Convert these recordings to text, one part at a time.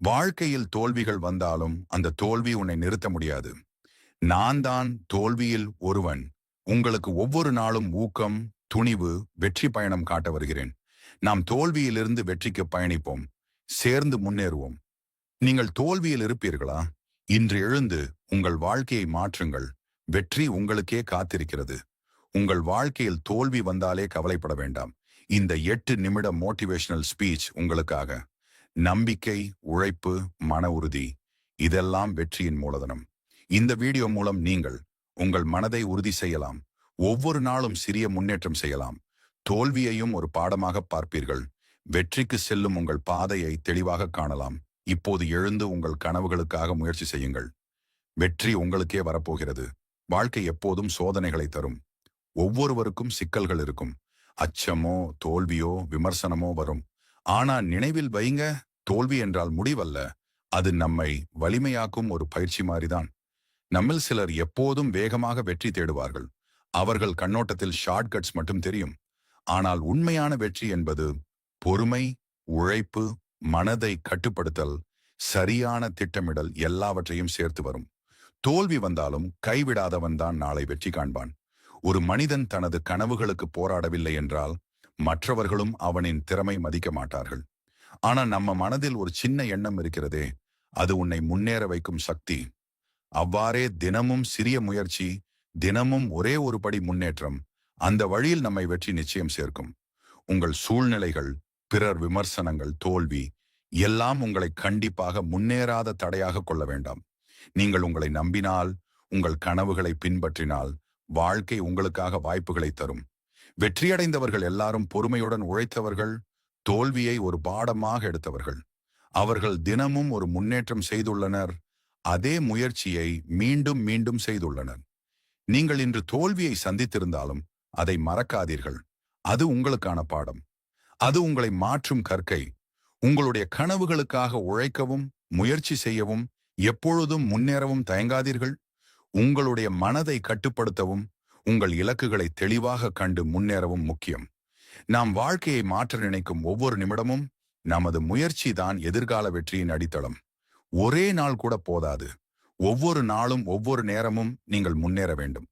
வாழ்க்கையில் தோல்விகள் வந்தாலும் அந்த தோல்வி உன்னை நிறுத்த முடியாது. நான் தான் தோல்வியில் ஒருவன். உங்களுக்கு ஒவ்வொரு நாளும் ஊக்கம், துணிவு, வெற்றி பயணம் காட்ட வருகிறேன். நாம் தோல்வியிலிருந்து வெற்றிக்கு பயணிப்போம். சேர்ந்து முன்னேறுவோம். நீங்கள் தோல்வியில் இருப்பீர்களா? இன்று எழுந்து உங்கள் வாழ்க்கையை மாற்றுங்கள். வெற்றி உங்களுக்கே காத்திருக்கிறது. உங்கள் வாழ்க்கையில் தோல்வி வந்தாலே கவலைப்பட வேண்டாம். இந்த 8 நிமிட மோட்டிவேஷனல் ஸ்பீச் உங்களுக்காக. நம்பிக்கை, உழைப்பு, மன உறுதி, இதெல்லாம் வெற்றியின் மூலதனம். இந்த வீடியோ மூலம் நீங்கள் உங்கள் மனதை உறுதி செய்யலாம். ஒவ்வொரு நாளும் சிறிய முன்னேற்றம் செய்யலாம். தோல்வியையும் ஒரு பாடமாக பார்ப்பீர்கள். வெற்றிக்கு செல்லும் உங்கள் பாதையை தெளிவாக காணலாம். இப்போது எழுந்து உங்கள் கனவுகளுக்காக முயற்சி செய்யுங்கள். வெற்றி உங்களுக்கே வரப்போகிறது. வாழ்க்கை எப்போதும் சோதனைகளை தரும். ஒவ்வொருவருக்கும் சிக்கல்கள் இருக்கும். அச்சமோ, தோல்வியோ, விமர்சனமோ வரும். ஆனா நினைவில் வைங்க, தோல்வி என்றால் முடிவல்ல. அது நம்மை வலிமையாக்கும் ஒரு பயிற்சி மாதிரிதான். நம்மில் சிலர் எப்போதும் வேகமாக வெற்றி தேடுவார்கள். அவர்கள் கண்ணோட்டத்தில் ஷார்ட்கட்ஸ் மட்டும் தெரியும். ஆனால் உண்மையான வெற்றி என்பது பொறுமை, உழைப்பு, மனதை கட்டுப்படுத்தல், சரியான திட்டமிடல் எல்லாவற்றையும் சேர்த்து வரும். தோல்வி வந்தாலும் கைவிடாதவன் தான் நாளை வெற்றி காண்பான். ஒரு மனிதன் தனது கனவுகளுக்கு போராடவில்லை என்றால் மற்றவர்களும் அவனின் திறமை மதிக்க மாட்டார்கள். ஆனா நம்ம மனதில் ஒரு சின்ன எண்ணம் இருக்கிறதே, அது உன்னை முன்னேற வைக்கும் சக்தி. அவ்வாறே தினமும் சிறிய முயற்சி, தினமும் ஒரே ஒரு படி முன்னேற்றம், அந்த வழியில் நம்மை வெற்றி நிச்சயம் சேர்க்கும். உங்கள் சூழ்நிலைகள், பிறர் விமர்சனங்கள், தோல்வி எல்லாம் உங்களை கண்டிப்பாக முன்னேறாத தடையாக கொள்ள வேண்டாம். நீங்கள் உங்களை நம்பினால், உங்கள் கனவுகளை பின்பற்றினால், வாழ்க்கை உங்களுக்காக வாய்ப்புகளை தரும். வெற்றியடைந்தவர்கள் எல்லாரும் பொறுமையுடன் உழைத்தவர்கள், தோல்வியை ஒரு பாடமாக எடுத்தவர்கள். அவர்கள் தினமும் ஒரு முன்னேற்றம் செய்துள்ளனர். அதே முயற்சியை மீண்டும் மீண்டும் செய்துள்ளனர். நீங்கள் இன்று தோல்வியை சந்தித்திருந்தாலும் அதை மறக்காதீர்கள். அது உங்களுக்கான பாடம். அது உங்களை மாற்றும் கற்கை. உங்களுடைய கனவுகளுக்காக உழைக்கவும், முயற்சி செய்யவும், எப்பொழுதும் முன்னேறவும் தயங்காதீர்கள். உங்களுடைய மனதை கட்டுப்படுத்தவும், உங்கள் இலக்குகளை தெளிவாக கண்டு முன்னேறவும் முக்கியம். நாம் வாழ்க்கையை மாற்ற நினைக்கும் ஒவ்வொரு நிமிடமும் நமது முயற்சி தான் எதிர்கால வெற்றியின் அடித்தளம். ஒரே நாள் கூட போதாது. ஒவ்வொரு நாளும், ஒவ்வொரு நேரமும் நீங்கள் முன்னேற வேண்டும்.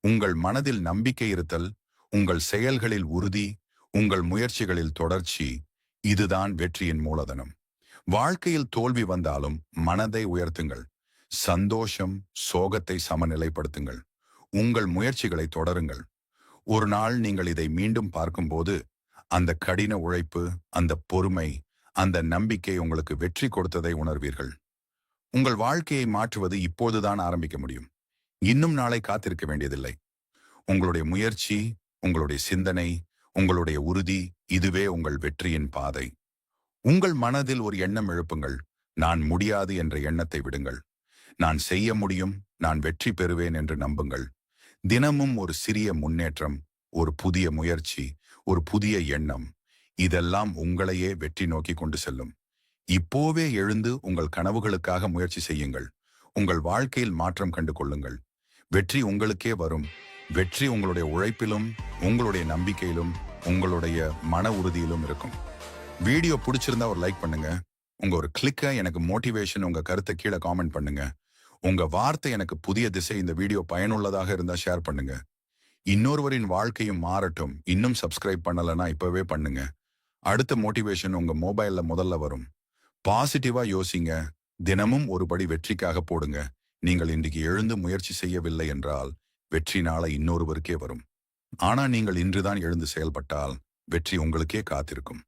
உங்கள் மனதில் நம்பிக்கை இருத்தல், உங்கள் செயல்களில் உறுதி, உங்கள் முயற்சிகளில் தொடர்ச்சி, இதுதான் வெற்றியின் மூலதனம். வாழ்க்கையில் தோல்வி வந்தாலும் மனதை உயர்த்துங்கள். சந்தோஷம், சோகத்தை சமநிலைப்படுத்துங்கள். உங்கள் முயற்சிகளை தொடருங்கள். ஒரு நாள் நீங்கள் இதை மீண்டும் பார்க்கும்போது அந்த கடின உழைப்பு, அந்த பொறுமை, அந்த நம்பிக்கை உங்களுக்கு வெற்றி கொடுத்ததை உணர்வீர்கள். உங்கள் வாழ்க்கையை மாற்றுவது இப்போதுதான் ஆரம்பிக்க முடியும். இன்னும் நாளை காத்திருக்க வேண்டியதில்லை. உங்களுடைய முயற்சி, உங்களுடைய சிந்தனை, உங்களுடைய உறுதி, இதுவே உங்கள் வெற்றியின் பாதை. உங்கள் மனதில் ஒரு எண்ணம் எழுப்புங்கள். நான் முடியாது என்ற எண்ணத்தை விடுங்கள். நான் செய்ய முடியும், நான் வெற்றி பெறுவேன் என்று நம்புங்கள். தினமும் ஒரு சிறிய முன்னேற்றம், ஒரு புதிய முயற்சி, ஒரு புதிய எண்ணம், இதெல்லாம் உங்களையே வெற்றி நோக்கி கொண்டு செல்லும். இப்போவே எழுந்து உங்கள் கனவுகளுக்காக முயற்சி செய்யுங்கள். உங்கள் வாழ்க்கையில் மாற்றம் கண்டு கொள்ளுங்கள். வெற்றி உங்களுக்கே வரும். வெற்றி உங்களுடைய உழைப்பிலும், உங்களுடைய நம்பிக்கையிலும், உங்களுடைய மன உறுதியிலும் இருக்கும். வீடியோ பிடிச்சிருந்தா ஒரு லைக் பண்ணுங்க. உங்க ஒரு கிளிக்க எனக்கு மோட்டிவேஷன், உங்க கருத்தை கீழே காமெண்ட் பண்ணுங்க. உங்க வார்த்தை எனக்கு புதிய திசை. இந்த வீடியோ பயனுள்ளதாக இருந்தா ஷேர் பண்ணுங்க. இன்னொருவரின் வாழ்க்கையும் மாறட்டும். இன்னும் சப்ஸ்கிரைப் பண்ணலன்னா இப்பவே பண்ணுங்க. அடுத்த மோட்டிவேஷன் உங்க மொபைல்ல முதல்ல வரும். பாசிட்டிவா யோசிங்க. தினமும் ஒரு படி வெற்றிக்காக போடுங்க. நீங்கள் இன்றைக்கு எழுந்து முயற்சி செய்யவில்லை என்றால் வெற்றி நாளை இன்னொருவருக்கே வரும். ஆனா நீங்கள் இன்றுதான் எழுந்து செயல்பட்டால் வெற்றி உங்களுக்கே காத்திருக்கும்.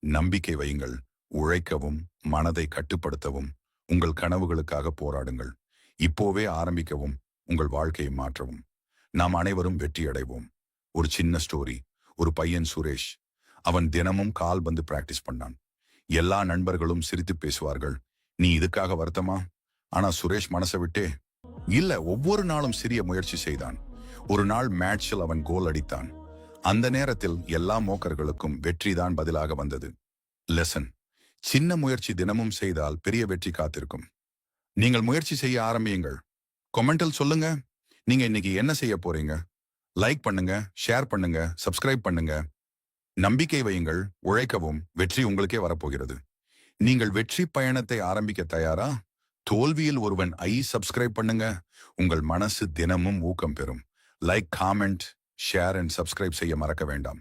நம்பிக்கை வையுங்கள். உழைக்கவும், மனதை கட்டுப்படுத்தவும், உங்கள் கனவுகளுக்காக போராடுங்கள். இப்போவே ஆரம்பிக்கவும், உங்கள் வாழ்க்கையை மாற்றவும். நாம் அனைவரும் வெற்றி அடைவோம். ஒரு சின்ன ஸ்டோரி. ஒரு பையன் சுரேஷ். அவன் தினமும் கால்பந்து பிராக்டிஸ் பண்ணான். எல்லா நண்பர்களும் சிரித்து பேசுவார்கள். நீ இதுக்காக வருத்தமா? ஆனா சுரேஷ் மனசை விட்டே இல்ல, ஒவ்வொரு நாளும் சிறிய முயற்சி செய்தான். ஒரு நாள் மேட்சில் அவன் கோல் அடித்தான். அந்த நேரத்தில் எல்லா மோக்கர்களுக்கும் வெற்றிதான் பதிலாக வந்தது. லெசன்: சின்ன முயற்சி தினமும் செய்தால் பெரிய வெற்றி காத்திருக்கும். நீங்கள் முயற்சி செய்ய ஆரம்பியுங்கள். கமெண்டில் சொல்லுங்க, நீங்க இன்னைக்கு என்ன செய்ய போறீங்க. லைக் பண்ணுங்க, ஷேர் பண்ணுங்க, சப்ஸ்கிரைப் பண்ணுங்க. நம்பிக்கை வையுங்கள், உழைக்கவும், வெற்றி உங்களுக்கே வரப்போகிறது. நீங்கள் வெற்றி பயணத்தை ஆரம்பிக்க தயாரா? தோல்வியில் ஒருவன் சப்ஸ்கிரைப் பண்ணுங்க. உங்கள் மனசு தினமும் ஊக்கம் பெறும். Like, comment, share and subscribe செய்ய மறக்க வேண்டாம்.